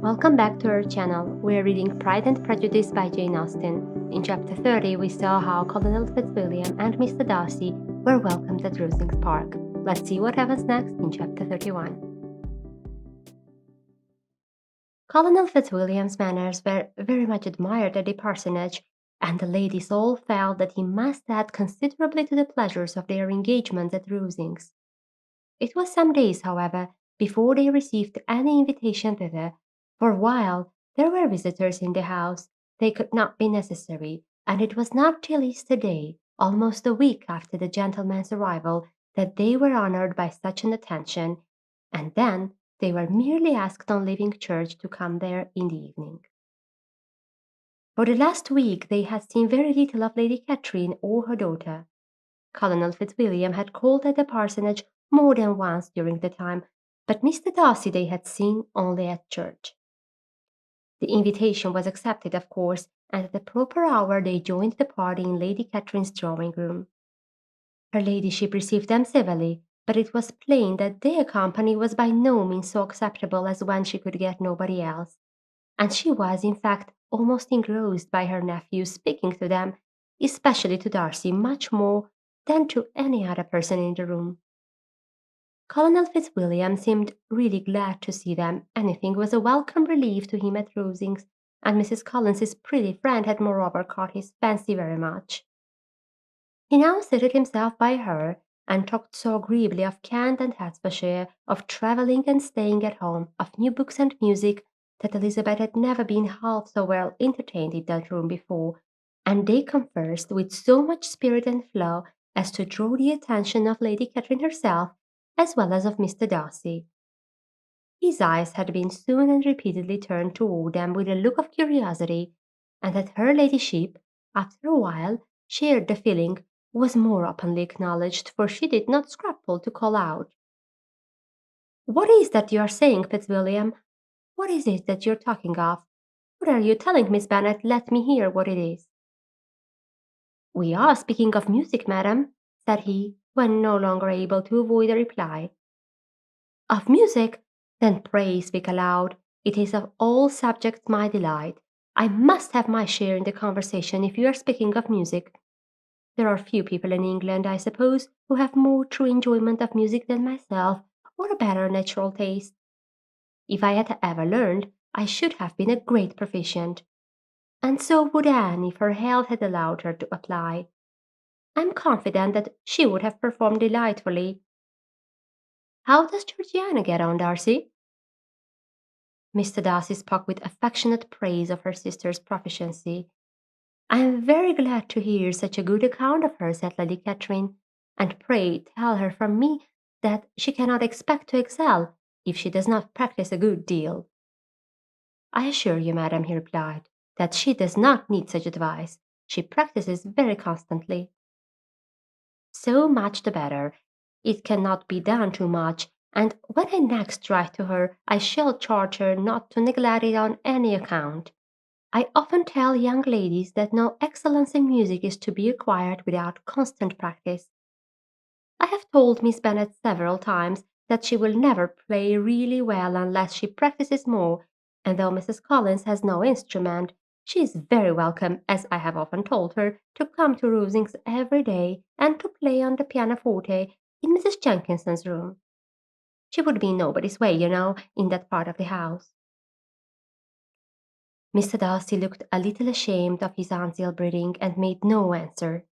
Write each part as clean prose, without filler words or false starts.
Welcome back to our channel. We're reading Pride and Prejudice by Jane Austen. In chapter 30, we saw how Colonel Fitzwilliam and Mr. Darcy were welcomed at Rosings Park. Let's see what happens next in chapter 31. Colonel Fitzwilliam's manners were very much admired at the parsonage, and the ladies all felt that he must add considerably to the pleasures of their engagements at Rosings. It was some days, however, before they received any invitation thither, for while there were visitors in the house, they could not be necessary, and it was not till Easter Day, almost a week after the gentleman's arrival, that they were honoured by such an attention, and then they were merely asked on leaving church to come there in the evening. For the last week they had seen very little of Lady Catherine or her daughter. Colonel Fitzwilliam had called at the parsonage more than once during the time, but Mr. Darcy they had seen only at church. The invitation was accepted, of course, and at the proper hour they joined the party in Lady Catherine's drawing-room. Her ladyship received them civilly, but it was plain that their company was by no means so acceptable as when she could get nobody else, and she was, in fact, almost engrossed by her nephew speaking to them, especially to Darcy, much more than to any other person in the room. Colonel Fitzwilliam seemed really glad to see them. Anything was a welcome relief to him at Rosings, and Mrs. Collins's pretty friend had moreover caught his fancy very much. He now seated himself by her, and talked so agreeably of Kent and Hertfordshire, of travelling and staying at home, of new books and music, that Elizabeth had never been half so well entertained in that room before, and they conversed with so much spirit and flow as to draw the attention of Lady Catherine herself, as well as of Mr. Darcy. His eyes had been soon and repeatedly turned toward them with a look of curiosity, and that her ladyship, after a while, shared the feeling was more openly acknowledged, for she did not scruple to call out, "What is that you are saying, Fitzwilliam? What is it that you are talking of? What are you telling Miss Bennet? Let me hear what it is." "We are speaking of music, madam," said he, when no longer able to avoid a reply. "Of music? Then pray speak aloud. It is of all subjects my delight. I must have my share in the conversation if you are speaking of music. There are few people in England, I suppose, who have more true enjoyment of music than myself, or a better natural taste. If I had ever learned, I should have been a great proficient. And so would Anne if her health had allowed her to apply. I am confident that she would have performed delightfully. How does Georgiana get on, Darcy?" Mr. Darcy spoke with affectionate praise of her sister's proficiency. "I am very glad to hear such a good account of her," said Lady Catherine, "and pray tell her from me that she cannot expect to excel if she does not practice a good deal." "I assure you, madam," he replied, "that she does not need such advice. She practices very constantly." "So much the better. It cannot be done too much, and when I next write to her I shall charge her not to neglect it on any account. I often tell young ladies that no excellence in music is to be acquired without constant practice. I have told Miss Bennet several times that she will never play really well unless she practices more, and though Mrs. Collins has no instrument, she is very welcome, as I have often told her, to come to Rosings every day and to play on the pianoforte in Mrs. Jenkinson's room. She would be in nobody's way, you know, in that part of the house." Mr. Darcy looked a little ashamed of his aunt's ill-breeding, and made no answer.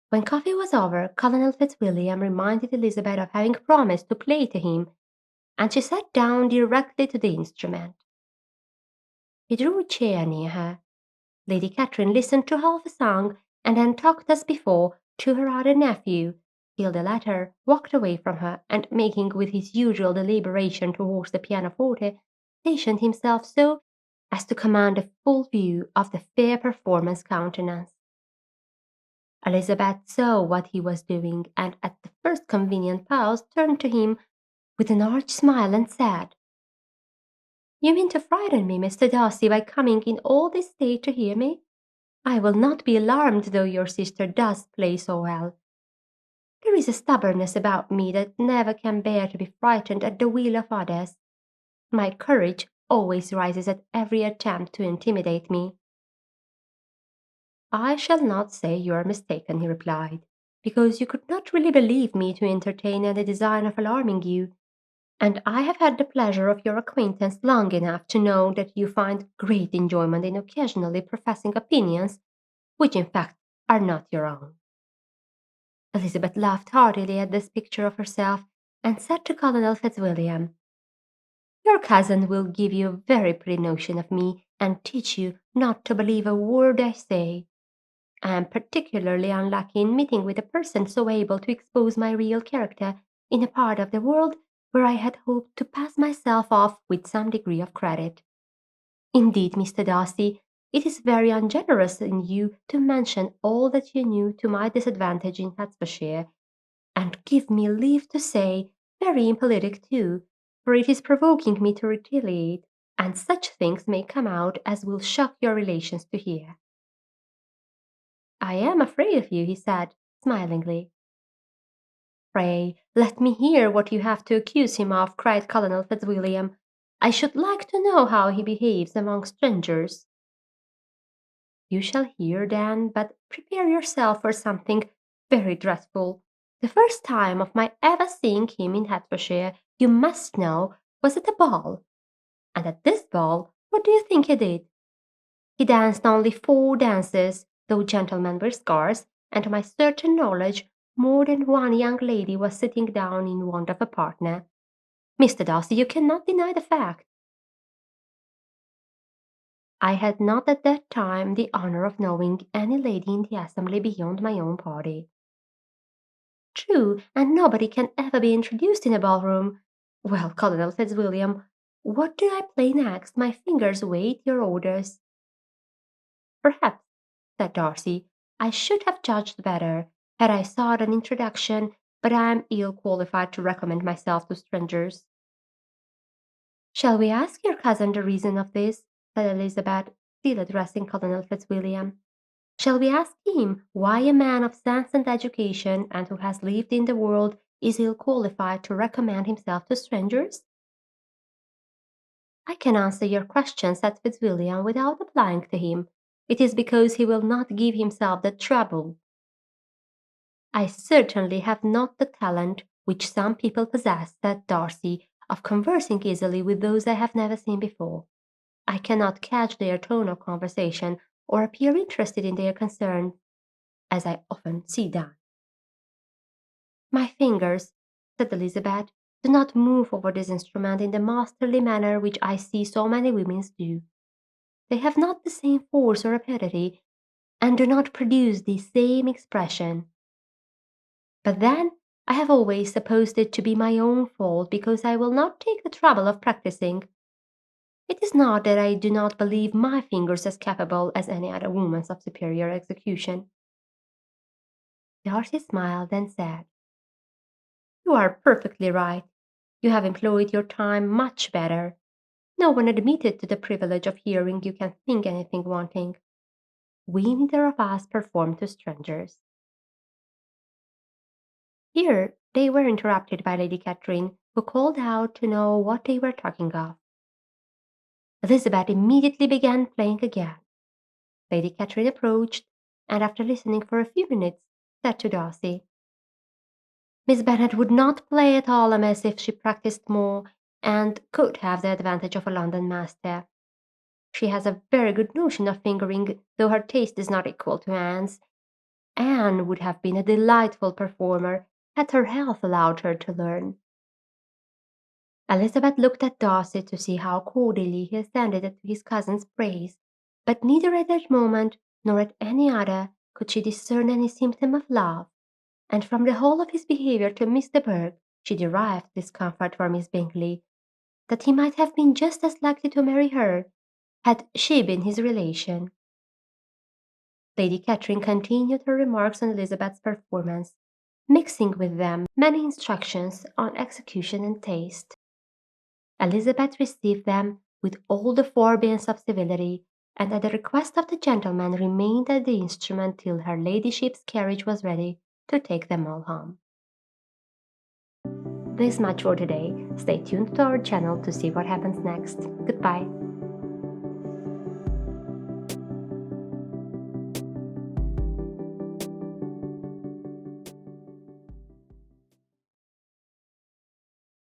When coffee was over, Colonel Fitzwilliam reminded Elizabeth of having promised to play to him, and she sat down directly to the instrument. He drew a chair near her. Lady Catherine listened to half a song, and then talked as before to her other nephew, till the latter walked away from her, and making with his usual deliberation towards the pianoforte, stationed himself so as to command a full view of the fair performer's countenance. Elizabeth saw what he was doing, and at the first convenient pause turned to him with an arch smile and said, "You mean to frighten me, Mr. Darcy, by coming in all this state to hear me? I will not be alarmed though your sister does play so well. There is a stubbornness about me that never can bear to be frightened at the will of others. My courage always rises at every attempt to intimidate me. I shall not say you are mistaken, he replied, because you could not really believe me to entertain any design of alarming you, and I have had the pleasure of your acquaintance long enough to know that you find great enjoyment in occasionally professing opinions which in fact are not your own. Elizabeth laughed heartily at this picture of herself, and said to Colonel Fitzwilliam, "Your cousin will give you a very pretty notion of me, and teach you not to believe a word I say. I am particularly unlucky in meeting with a person so able to expose my real character in a part of the world where I had hoped to pass myself off with some degree of credit. Indeed, Mr. Darcy, it is very ungenerous in you to mention all that you knew to my disadvantage in Hertfordshire, and give me leave to say, very impolitic too, for it is provoking me to retaliate, and such things may come out as will shock your relations to hear." "I am afraid of you," he said, smilingly. "Pray, let me hear what you have to accuse him of," cried Colonel Fitzwilliam. "I should like to know how he behaves among strangers." "You shall hear, then, but prepare yourself for something very dreadful. The first time of my ever seeing him in Hertfordshire, you must know, was at a ball. And at this ball, what do you think he did? He danced only 4 dances, though gentlemen were scarce, and to my certain knowledge more than one young lady was sitting down in want of a partner. Mr. Darcy, you cannot deny the fact." "I had not at that time the honour of knowing any lady in the assembly beyond my own party." "True, and nobody can ever be introduced in a ballroom. Well, Colonel Fitzwilliam, what do I play next? My fingers wait your orders." "Perhaps," said Darcy, "I should have judged better had I sought an introduction, but I am ill qualified to recommend myself to strangers." "Shall we ask your cousin the reason of this?" said Elizabeth, still addressing Colonel Fitzwilliam. "Shall we ask him why a man of sense and education, and who has lived in the world, is ill qualified to recommend himself to strangers?" "I can answer your question," said Fitzwilliam, "without applying to him. It is because he will not give himself the trouble. I certainly have not the talent which some people possess," said Darcy, "of conversing easily with those I have never seen before. I cannot catch their tone of conversation, or appear interested in their concern, as I often see done." "My fingers," said Elizabeth, "do not move over this instrument in the masterly manner which I see so many women's do. They have not the same force or rapidity, and do not produce the same expression. But then I have always supposed it to be my own fault because I will not take the trouble of practising. It is not that I do not believe my fingers as capable as any other woman's of superior execution." Darcy smiled and said, "You are perfectly right. You have employed your time much better. No one admitted to the privilege of hearing you can think anything wanting. We neither of us perform to strangers." Here they were interrupted by Lady Catherine, who called out to know what they were talking of. Elizabeth immediately began playing again. Lady Catherine approached, and after listening for a few minutes, said to Darcy, "Miss Bennet would not play at all amiss if she practised more, and could have the advantage of a London master. She has a very good notion of fingering, though her taste is not equal to Anne's. Anne would have been a delightful performer, had her health allowed her to learn." Elizabeth looked at Darcy to see how cordially he assented to his cousin's praise, but neither at that moment nor at any other could she discern any symptom of love, and from the whole of his behaviour to Miss de Bourgh she derived this comfort for Miss Bingley, that he might have been just as likely to marry her had she been his relation. Lady Catherine continued her remarks on Elizabeth's performance, mixing with them many instructions on execution and taste. Elizabeth received them with all the forbearance of civility, and at the request of the gentleman remained at the instrument till her ladyship's carriage was ready to take them all home. this much for today. Stay tuned to our channel to see what happens next. Goodbye.